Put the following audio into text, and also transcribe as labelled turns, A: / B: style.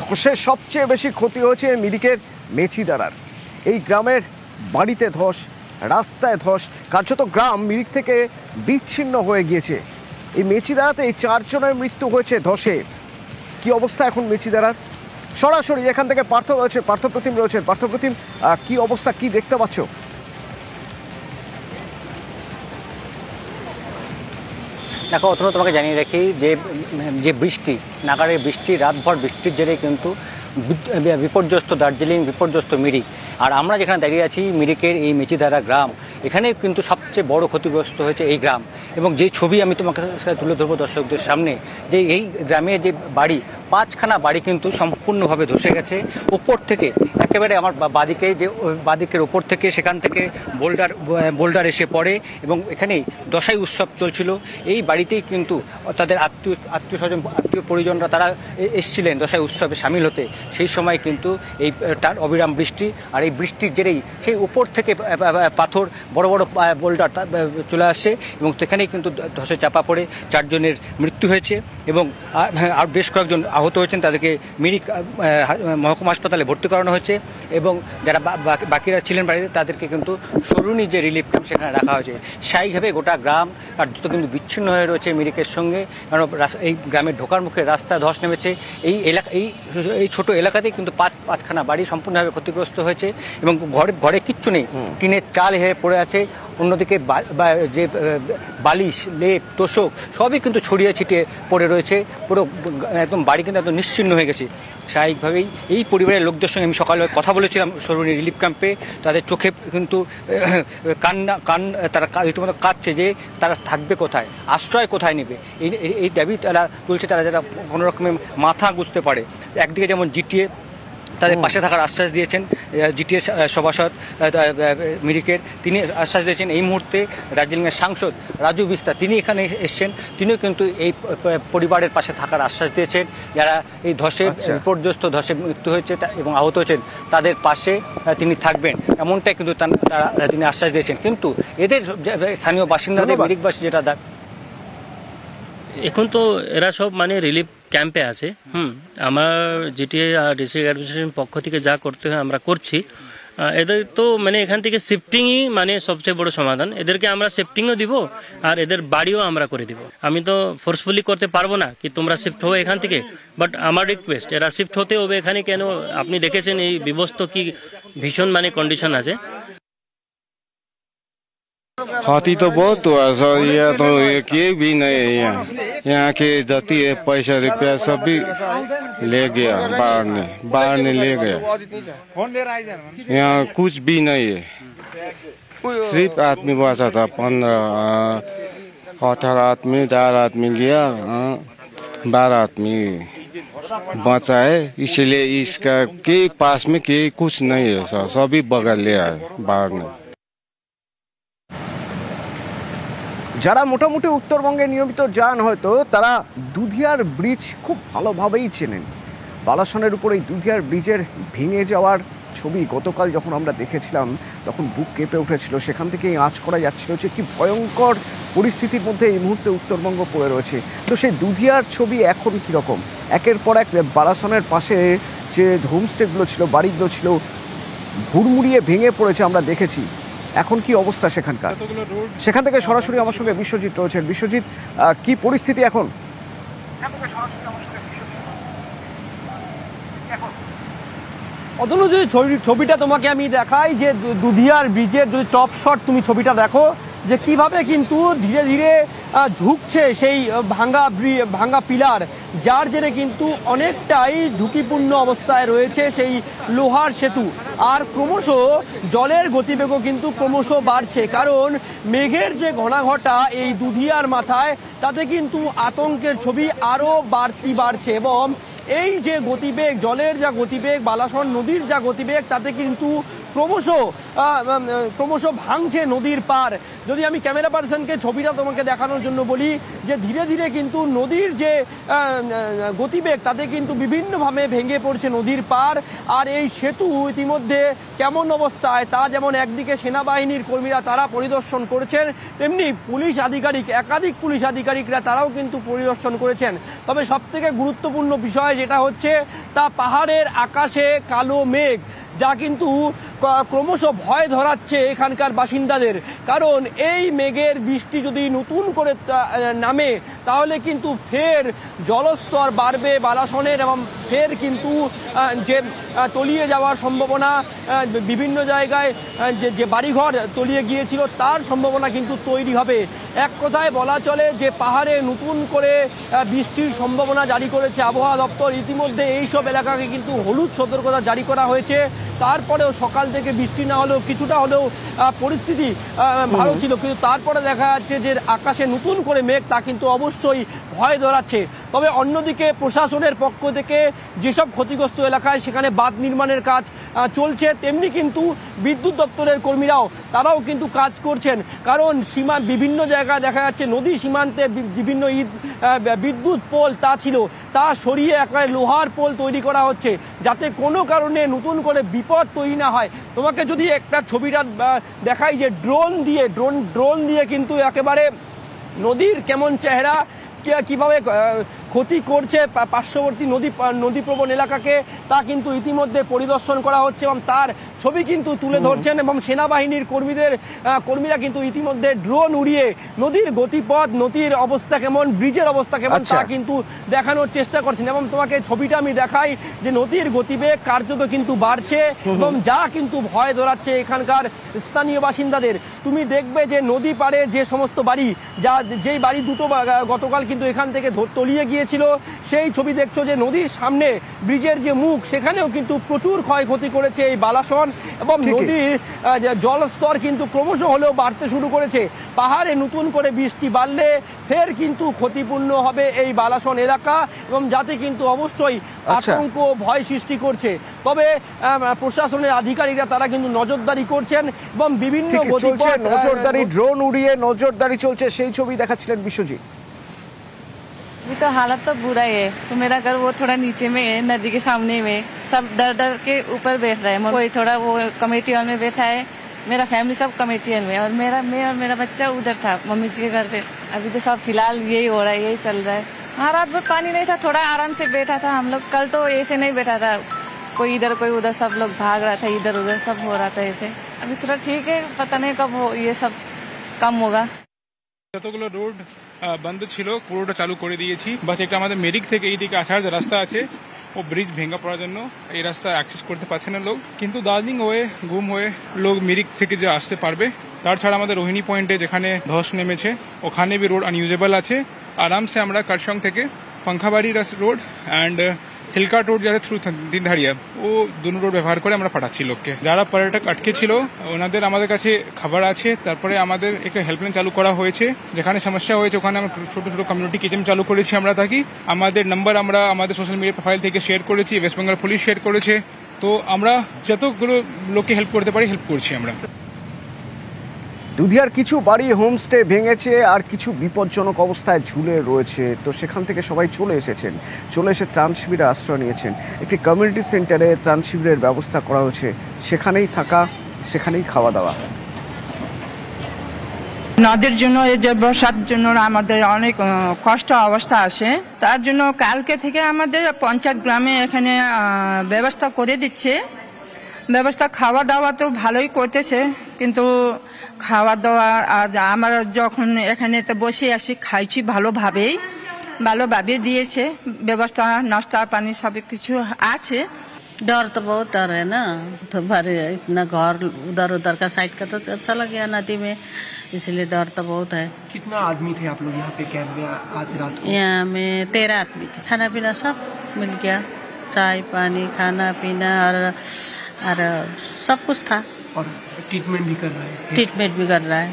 A: ধসে সবচেয়ে বেশি ক্ষতি হয়েছে মিরিকের মেছিদারার। এই গ্রামের বাড়িতে ধস, রাস্তায় ধস, কার্যত গ্রাম মিরিক থেকে বিচ্ছিন্ন হয়ে গিয়েছে। এই মেছিদারাতে 4 জনের মৃত্যু হয়েছে ধসে। কি অবস্থা এখন মেছিদারার? সরাসরি এখান থেকে পার্থপ্রতিম রয়েছেন। পার্থপ্রতিম, কি অবস্থা, কি দেখতে পাচ্ছ?
B: দেখো অতনু, তোমাকে জানিয়ে রাখি যে বৃষ্টি, নাগাড়ের বৃষ্টি, রাতভর বৃষ্টির জেরে কিন্তু বিপর্যস্ত দার্জিলিং, বিপর্যস্ত মিরিক। আর আমরা যেখানে দাঁড়িয়ে আছি মিরিকের এই মেছিদারা গ্রাম, এখানে কিন্তু সবচেয়ে বড় ক্ষতিগ্রস্ত হয়েছে এই গ্রাম। এবং যে ছবি আমি তোমাকে তুলে ধরবো দর্শকদের সামনে, যে এই গ্রামের যে বাড়ি, 5খানা বাড়ি কিন্তু সম্পূর্ণভাবে ধসে গেছে। ওপর থেকে একেবারে আমার বাদিকের ওপর থেকে, সেখান থেকে বোল্ডার এসে পড়ে এবং এখানেই দশাই উৎসব চলছিল। এই বাড়িতেই কিন্তু তাদের আত্মীয় স্বজন, আত্মীয় পরিজনরা তারা এসেছিলেন দশাই উৎসবে সামিল হতে। সেই সময় কিন্তু এই অবিরাম বৃষ্টি, আর এই বৃষ্টির জেরেই সেই উপর থেকে পাথর, বড় বড় বোল্ডার চলে আসে এবং সেখানেই কিন্তু ধসে চাপা পড়ে 4 জনের মৃত্যু হয়েছে এবং আর বেশ কয়েকজন আহত হয়েছেন। তাদেরকে মিরিক মহকুমা হাসপাতালে ভর্তি করানো হয়েছে এবং যারা বাকিরা ছিলেন বাড়িতে তাদেরকে কিন্তু সরুনি যে রিলিফ ক্যাম্প সেখানে রাখা হয়েছে। স্বাভাবিকভাবে গোটা গ্রাম কার্যত কিন্তু বিচ্ছিন্ন হয়ে রয়েছে মিরিকের সঙ্গে, কারণ এই গ্রামের ঢোকার মুখে রাস্তায় ধস নেমেছে। এই ছোট এলাকাতেই কিন্তু 5খানা বাড়ি সম্পূর্ণভাবে ক্ষতিগ্রস্ত হয়েছে এবং ঘরে কিচ্ছু নেই, টিনের চাল হয়ে পড়ে আছে। অন্যদিকে যে বালিশ, লেপ, তোষক সবই কিন্তু ছড়িয়ে ছিটিয়ে পড়ে রয়েছে। পুরো একদম বাড়ি কিন্তু একদম নিশ্চিহ্ন হয়ে গেছে। স্বাভাবিকভাবেই এই পরিবারের লোকদের সঙ্গে আমি সকালে কথা বলেছিলাম সরুনি রিলিফ ক্যাম্পে। তাদের চোখে কিন্তু তারা রীতিমতো কাঁদছে যে তারা থাকবে কোথায়, আশ্রয় কোথায় নেবে, এই দাবি তারা তুলছে। তারা যারা কোনো রকমের মাথা গুঁজতে পারে। একদিকে যেমন জিটিএ তাদের পাশে থাকার আশ্বাস দিয়েছেন, জিটিএ সভাসদ মিরিকের তিনি আশ্বাস দিয়েছেন। এই মুহূর্তে দার্জিলিংয়ের সাংসদ রাজু বিস্তা তিনি এখানে এসছেন, তিনিও কিন্তু এই পরিবারের পাশে থাকার আশ্বাস দিয়েছেন। যারা এই বিপর্যস্ত ধসে মৃত্যু হয়েছে এবং আহত হয়েছেন তাদের পাশে তিনি থাকবেন, এমনটাই কিন্তু তিনি আশ্বাস দিয়েছেন। কিন্তু এদের স্থানীয় বাসিন্দাদের, মিরিকবাসী যেটা
C: এখন তো এরা সব মানে রিলিফ ক্যাম্পে আছে। আমার জিটিএ আর ডিস্ট্রিক্ট অ্যাডমিনিস্ট্রেশন পক্ষ থেকে যা করতে হয় আমরা করছি। এদের তো মানে এখান থেকে শিফটিংই মানে সবচেয়ে বড় সমাধান। এদেরকে আমরা শিফটিংও দিব আর এদের বাড়িও আমরা করে দিব। আমি তো ফোর্সফুলি করতে পারবো না কি তোমরা শিফট হও এখান থেকে, বাট আমার রিকোয়েস্ট এরা শিফট হতে হবে এখানে। কেন আপনি দেখেছেন এই বিবস্ত কি ভীষণ মানে কন্ডিশন আছে।
D: क्षति तो बहुत हुआ सर, ये तो ये भी नहीं है। यहाँ के जति पैसा रुपया सब भी ले गया, बाहर ने ले गया। यहाँ कुछ भी नहीं है, सिर्फ आदमी बसा था 18 आदमी, 4 आदमी गया, 12 आदमी बचा है। इसलिए इसका के पास में के कुछ नहीं है सर, सभी बगल ले आए बाहर ने।
A: যারা মোটামুটি উত্তরবঙ্গে নিয়মিত যান হয়তো তারা দুধিয়ার ব্রিজ খুব ভালোভাবেই চেনেন। বালাসনের উপর এই দুধিয়ার ব্রিজের ভেঙে যাওয়ার ছবি গতকাল যখন আমরা দেখেছিলাম তখন বুক কেঁপে উঠেছিল। সেখান থেকেই আঁচ করা যাচ্ছিল যে কি ভয়ঙ্কর পরিস্থিতির মধ্যে এই মুহূর্তে উত্তরবঙ্গ পড়ে রয়েছে। তো সেই দুধিয়ার ছবি এখন কীরকম? একের পর এক বালাসনের পাশে যে হোমস্টেগুলো ছিল, বাড়িগুলো ছিল, হুড়মুড়িয়ে ভেঙে পড়েছে আমরা দেখেছি। এখন কি অবস্থা সেখানকার? সেখান থেকে সরাসরি আমার সঙ্গে বিশ্বজিৎ রয়েছেন। বিশ্বজিৎ, কি পরিস্থিতি এখন?
E: অতনু, যদি ছবিটা তোমাকে আমি দেখাই, যে দুধিয়ার ব্রিজের যদি টপ শট তুমি ছবিটা দেখো যে কিভাবে কিন্তু ধীরে ধীরে ঝুঁকছে সেই ভাঙ্গা পিলার, যার জেরে কিন্তু অনেকটাই ঝুঁকিপূর্ণ অবস্থায় রয়েছে সেই লোহার সেতু। আর ক্রমশ জলের গতিবেগও কিন্তু ক্রমশ বাড়ছে, কারণ মেঘের যে ঘনাঘটা এই দুধিয়ার মাথায়, তাতে কিন্তু আতঙ্কের ছবি আরও বাড়ছে এবং এই যে গতিবেগ, জলের যা গতিবেগ, বালাসন নদীর যা গতিবেগ, তাতে কিন্তু ক্রমশ ভাঙছে নদীর পার। যদি আমি ক্যামেরা পার্সনকে ছবিটা তোমাকে দেখানোর জন্য বলি যে ধীরে ধীরে কিন্তু নদীর যে গতিবেগ তাতে কিন্তু বিভিন্নভাবে ভেঙে পড়ছে নদীর পার। আর এই সেতু ইতিমধ্যে কেমন অবস্থায় তা যেমন একদিকে সেনাবাহিনীর কর্মীরা তারা পরিদর্শন করেছেন, তেমনি পুলিশ আধিকারিক একাধিক পুলিশ আধিকারিকরা তারাও কিন্তু পরিদর্শন করেছেন। তবে সবথেকে গুরুত্বপূর্ণ বিষয় যেটা হচ্ছে তা পাহাড়ের আকাশে কালো মেঘ, যা কিন্তু ক্রমশ ভয় ধরাচ্ছে এখানকার বাসিন্দাদের। কারণ এই মেঘের বৃষ্টি যদি নতুন করে নামে তাহলে কিন্তু ফের জলস্তর বাড়বে বালাসনের এবং ফের কিন্তু যে তলিয়ে যাওয়ার সম্ভাবনা, বিভিন্ন জায়গায় যে বাড়িঘর তলিয়ে গিয়েছিল তার সম্ভাবনা কিন্তু তৈরি হবে। এক কথায় বলা চলে যে পাহাড়ে নতুন করে বৃষ্টির সম্ভাবনা জারি করেছে আবহাওয়া দপ্তর। ইতিমধ্যে এইসব এলাকাকে কিন্তু হলুদ সতর্কতা জারি করা হয়েছে। তারপরেও সকাল থেকে বৃষ্টি না হলেও কিছুটা হলেও পরিস্থিতি ভালো ছিল, কিন্তু তারপরে দেখা যাচ্ছে যে আকাশে নতুন করে মেঘ তা কিন্তু অবশ্যই ভয় ধরাচ্ছে। তবে অন্যদিকে প্রশাসনের পক্ষ থেকে যেসব ক্ষতিগ্রস্ত এলাকায় সেখানে বাঁধ নির্মাণের কাজ চলছে, তেমনি কিন্তু বিদ্যুৎ দপ্তরের কর্মীরাও তারাও কিন্তু কাজ করছেন। কারণ বিভিন্ন জায়গায় দেখা যাচ্ছে নদী সীমান্তে বিভিন্ন বিদ্যুৎ পোল তা ছিল তা সরিয়ে একেবারে লোহার পোল তৈরি করা হচ্ছে, যাতে কোনো কারণে নতুন করে বিপদ তৈরি না হয়। তোমাকে যদি একটা ছবিটা দেখাই যে ড্রোন দিয়ে কিন্তু একেবারে নদীর কেমন চেহারা, কিভাবে ক্ষতি করছে পার্শ্ববর্তী নদীপ্রবণ এলাকাকে, তা কিন্তু ইতিমধ্যে পরিদর্শন করা হচ্ছে এবং তার ছবি কিন্তু তুলে ধরছেন। এবং সেনাবাহিনীর কর্মীরা কিন্তু ইতিমধ্যে ড্রোন উড়িয়ে নদীর গতিপথ, নদীর অবস্থা কেমন, ব্রিজের অবস্থা কেমন তা কিন্তু দেখানোর চেষ্টা করছেন। এবং তোমাকে ছবিটা আমি দেখাই যে নদীর গতিবেগ কার্যত কিন্তু বাড়ছে এবং যা কিন্তু ভয় ধরাচ্ছে এখানকার স্থানীয় বাসিন্দাদের। তুমি দেখবে যে নদী পাড়ের যে সমস্ত বাড়ি, যেই বাড়ি দুটো গতকাল কিন্তু এখান থেকে তলিয়ে গিয়েছিল, সেই ছবি দেখছো যে নদীর সামনে ব্রিজের যে মুখ সেখানেও কিন্তু প্রচুর ক্ষয়ক্ষতি করেছে এই বালাসন। এবং নদীর জলস্তর কিন্তু ক্রমশ হলেও বাড়তে শুরু করেছে। পাহাড়ে নতুন করে বৃষ্টি বাড়লে ফের কিন্তু ক্ষতিপূর্ণ হবে এই বালাসন এলাকা এবং যাতে কিন্তু অবশ্যই আতঙ্ক ভয় সৃষ্টি করছে। তবে প্রশাসনের আধিকারিকরা তারা কিন্তু নজরদারি করছেন এবং বিভিন্ন
A: নজরদারি, ড্রোন উড়িয়ে নজরদারি চলছে, সেই ছবি দেখাচ্ছিলেন বিশ্বজিৎ।
F: अभी तो हालत तो बुरा ही है। तो मेरा घर वो थोड़ा नीचे में है, नदी के सामने में, सब डर डर के ऊपर बैठ रहे हैं। कोई थोड़ा वो कमेटी हॉल में बैठा है, मेरा फैमिली सब कमेटी हॉल में, और मैं और मेरा बच्चा उधर था मम्मी जी के घर पे। अभी तो सब फिलहाल यही हो रहा है, यही चल रहा है। हाँ, रात भर पानी नहीं था, थोड़ा आराम से बैठा था हम लोग। कल तो ऐसे नहीं बैठा था, कोई इधर कोई उधर, सब लोग भाग रहा था, इधर उधर सब हो रहा था ऐसे। अभी थोड़ा ठीक है, पता नहीं कब ये सब कम होगा।
G: যতগুলো রোড বন্ধ ছিল পুরোটা চালু করে দিয়েছি। বাস একটা আমাদের মেরিক থেকে এই দিকে আসার যে রাস্তা আছে ও ব্রিজ ভেঙে পড়ার জন্য এই রাস্তা অ্যাক্সেস করতে পারছে না লোক, কিন্তু দার্জিলিং হয়ে গুম হয়ে লোক মিরিক থেকে যে আসতে পারবে। তাছাড়া আমাদের রোহিণী পয়েন্টে যেখানে ধস নেমেছে ওখানে বি রোড আনইউজেবল আছে। আরামসে আমরা কারসং থেকে Pankhabari road and Hill Cart road যারা থ্রু দিনধারিয়া ও দুটো রোড ব্যবহার করে আমরা পাঠাচ্ছি লোককে। যারা পর্যটক আটকে ছিল ওনাদের আমাদের কাছে খবর আছে। তারপরে আমাদের একটা হেল্পলাইন চালু করা হয়েছে, যেখানে সমস্যা হয়েছে ওখানে আমরা ছোট ছোট কমিউনিটি কিচেন চালু করেছি। আমরা থাকি আমাদের নাম্বার আমরা আমাদের সোশ্যাল মিডিয়া প্রোফাইল থেকে শেয়ার করেছি, ওয়েস্ট বেঙ্গল পুলিশ শেয়ার করেছে। তো আমরা যতগুলো লোককে হেল্প করতে পারি হেল্প করছি আমরা।
A: দুধিয়ার কিছু বাড়ি হোমস্টে ভেঙেছে আর কিছু বিপজ্জনক অবস্থায় ঝুলে রয়েছে। তো সেখান থেকে সবাই চলে এসে ত্রাণ শিবিরে আশ্রয় নিয়েছেন। একটি কমিউনিটি সেন্টারে ত্রাণ শিবিরের ব্যবস্থা করা হয়েছে, সেখানেই থাকা, সেখানেই খাওয়া দাওয়া।
H: নদের জন্য এই যে বর্ষার জন্য আমাদের অনেক কষ্ট অবস্থা আসে, তার জন্য কালকে থেকে আমাদের পঞ্চায়েত গ্রামে এখানে ব্যবস্থা করে দিচ্ছে। ব্যবস্থা খাওয়া দাওয়া তো ভালোই করতেছে, কিন্তু খাওয়া দাওয়া আমরা যখন এখানে বসে আসি খাইছি ভালোভাবে দিয়েছে ব্যবস্থা, नाश्ता पानी सब কিছু আছে।
I: डर तो बहुत डर है ना, तो भरे इतना घर उधर उधर का साइड का तो अच्छा लग गया नदी में, इसलिए डर तो बहुत है।
E: कितना आदमी थे आप लोग यहाँ पे कैंप में आज रात को?
I: यहाँ में 13 आदमी थे। खाना पीना सब मिल गया, चाय पानी खाना पीना और सब कुछ था।
E: और ट्रीटमेंट भी कर रहा है?
I: ट्रीटमेंट भी कर रहा है।